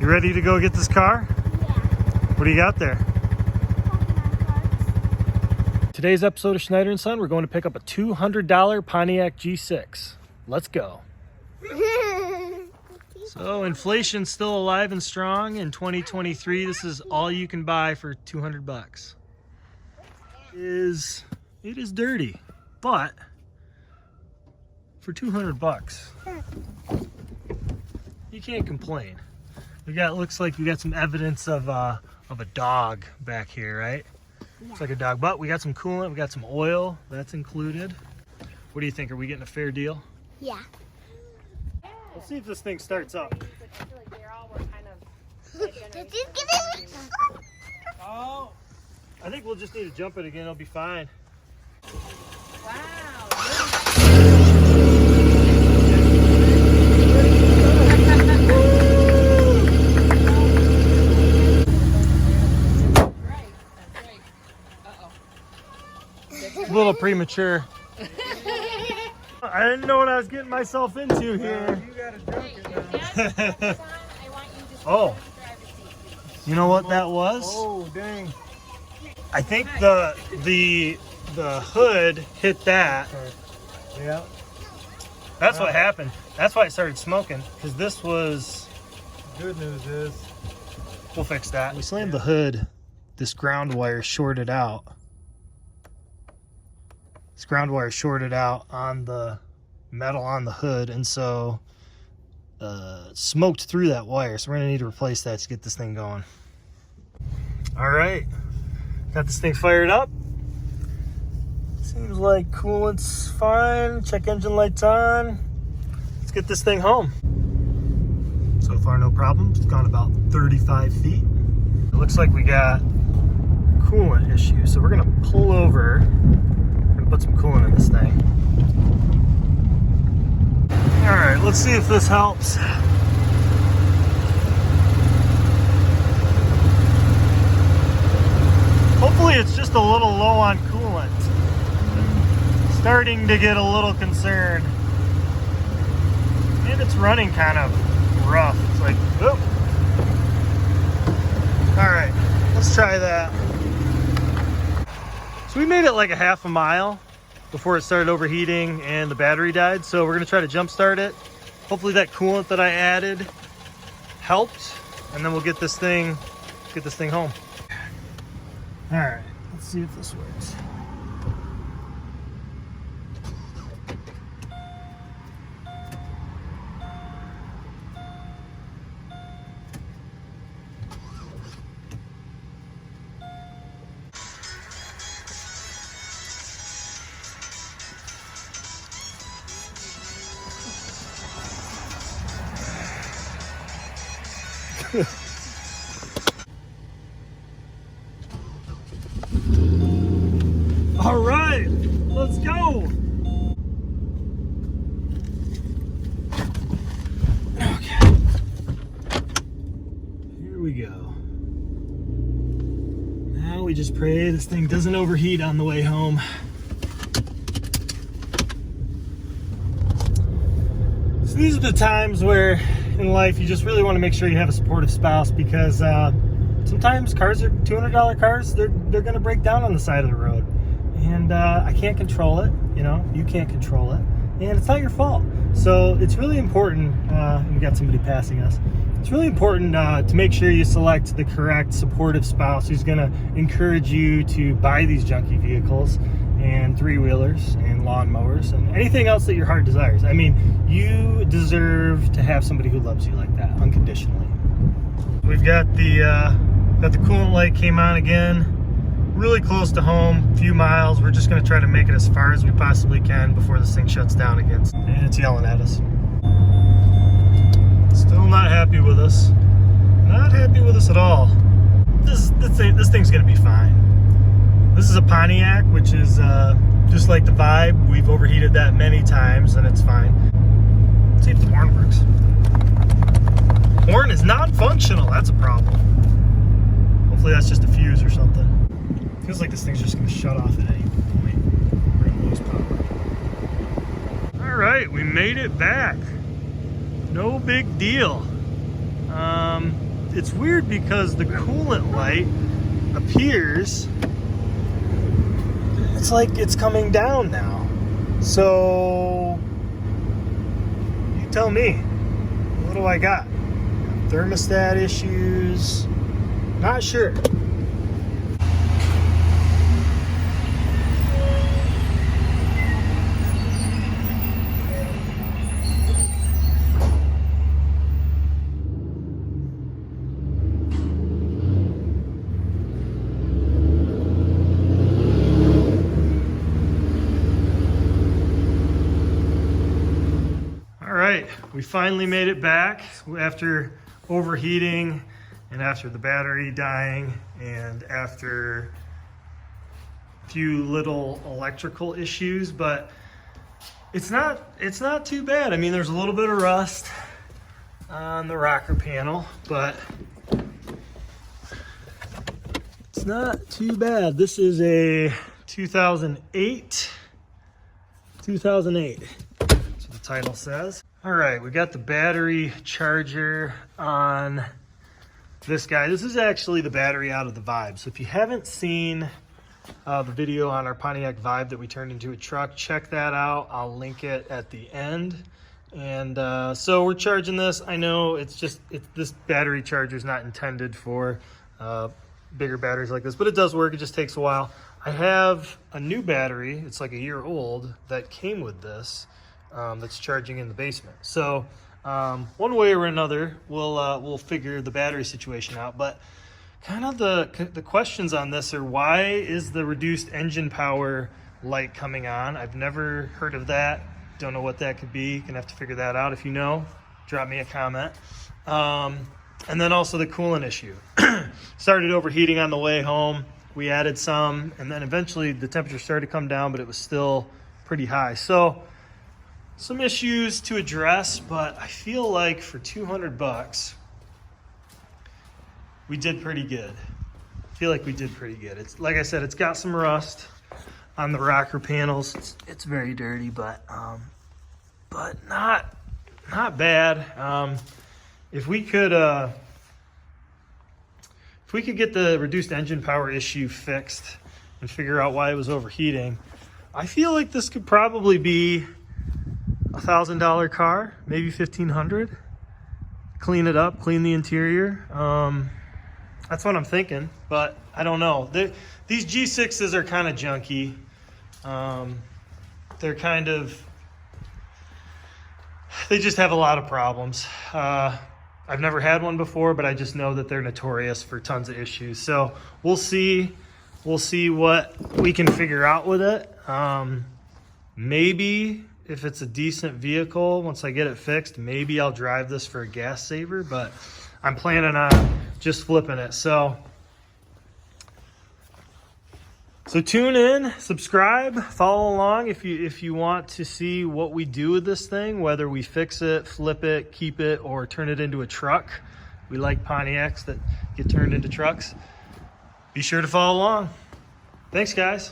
You ready to go get this car? Yeah. What do you got there? Today's episode of Schneider & Son, we're going to pick up a $200 Pontiac G6. Let's go. So inflation's still alive and strong in 2023. This is all you can buy for 200 bucks. It is dirty, but for 200 bucks, you can't complain. Looks like we got some evidence of a dog back here, right? Yeah. Looks like a dog, but we got some coolant, we got some oil, that's included. What do you think? Are we getting a fair deal? Yeah. Let's see if this thing starts up. Oh, I think we'll just need to jump it again, it'll be fine. wow. A little premature. I didn't know what I was getting myself into here. You gotta drink it now. Oh, you know what that was? Oh, dang. I think the hood hit that. Yeah. That's what happened. That's why it started smoking, because this was... Good news is... We'll fix that. We slammed the hood. This ground wire shorted out. This ground wire shorted out on the metal on the hood, and so smoked through that wire. So we're gonna need to replace that to get this thing going. All right, got this thing fired up. Seems like coolant's fine. Check engine lights on. Let's get this thing home. So far, no problems. It's gone about 35 feet. It looks like we got coolant issues. So we're gonna pull over and put some coolant in this thing. All right, let's see if this helps. Hopefully it's just a little low on coolant. Starting to get a little concerned. And it's running kind of rough. It's like, whoop. All right, let's try that. So we made it like a half a mile before it started overheating and the battery died. So we're gonna try to jump start it. Hopefully that coolant that I added helped, and then we'll get this thing home. All right, let's see if this works. All right, let's go. Okay, here we go. Now we just pray this thing doesn't overheat on the way home. So these are the times where in life you just really want to make sure you have a supportive spouse, because sometimes cars are $200 cars, they're gonna break down on the side of the road, and I can't control it, you know, you can't control it, and it's not your fault. So it's really important, we got somebody passing us, it's really important to make sure you select the correct supportive spouse who's gonna encourage you to buy these junky vehicles and three-wheelers and lawnmowers and anything else that your heart desires. I mean, you deserve to have somebody who loves you like that, unconditionally. We've got the coolant light came on again, really close to home, a few miles. We're just gonna try to make it as far as we possibly can before this thing shuts down again. And it's yelling at us. Still not happy with us. Not happy with us at all. This thing's gonna be fine. This is a Pontiac, which is just like the Vibe. We've overheated that many times and it's fine. Let's see if the horn works. Horn is not functional, that's a problem. Hopefully that's just a fuse or something. Feels like this thing's just gonna shut off at any point. We're gonna lose power. All right, we made it back. No big deal. it's weird because the coolant light appears, it's like it's coming down now. So you tell me, what do I got? Thermostat issues? Not sure. We finally made it back after overheating and after the battery dying and after a few little electrical issues, but it's not too bad. I mean, there's a little bit of rust on the rocker panel, but it's not too bad. This is a 2008. That's what the title says. All right, we got the battery charger on this guy. This is actually the battery out of the Vibe. So if you haven't seen the video on our Pontiac Vibe that we turned into a truck, check that out. I'll link it at the end. And so we're charging this. I know this battery charger is not intended for bigger batteries like this, but it does work. It just takes a while. I have a new battery. It's like a year old that came with this. That's charging in the basement. So one way or another, we'll figure the battery situation out. But kind of the questions on this are, why is the reduced engine power light coming on? I've never heard of that. Don't know what that could be. Gonna have to figure that out. If you know, drop me a comment. And then also the coolant issue. Started overheating on the way home. We added some, and then eventually the temperature started to come down, but it was still pretty high. So some issues to address, but I feel like for 200 bucks, we did pretty good. I feel like we did pretty good. It's like I said, it's got some rust on the rocker panels. It's very dirty, but not bad. If we could get the reduced engine power issue fixed and figure out why it was overheating, I feel like this could probably be $1,000 car, maybe $1,500. Clean it up, clean the interior. That's what I'm thinking, but I don't know. These G6s are kind of junky. They just have a lot of problems. I've never had one before, but I just know that they're notorious for tons of issues. So we'll see what we can figure out with it. Maybe if it's a decent vehicle, once I get it fixed, maybe I'll drive this for a gas saver, but I'm planning on just flipping it. So tune in, subscribe, follow along if you want to see what we do with this thing, whether we fix it, flip it, keep it, or turn it into a truck. We like Pontiacs that get turned into trucks. Be sure to follow along. Thanks, guys.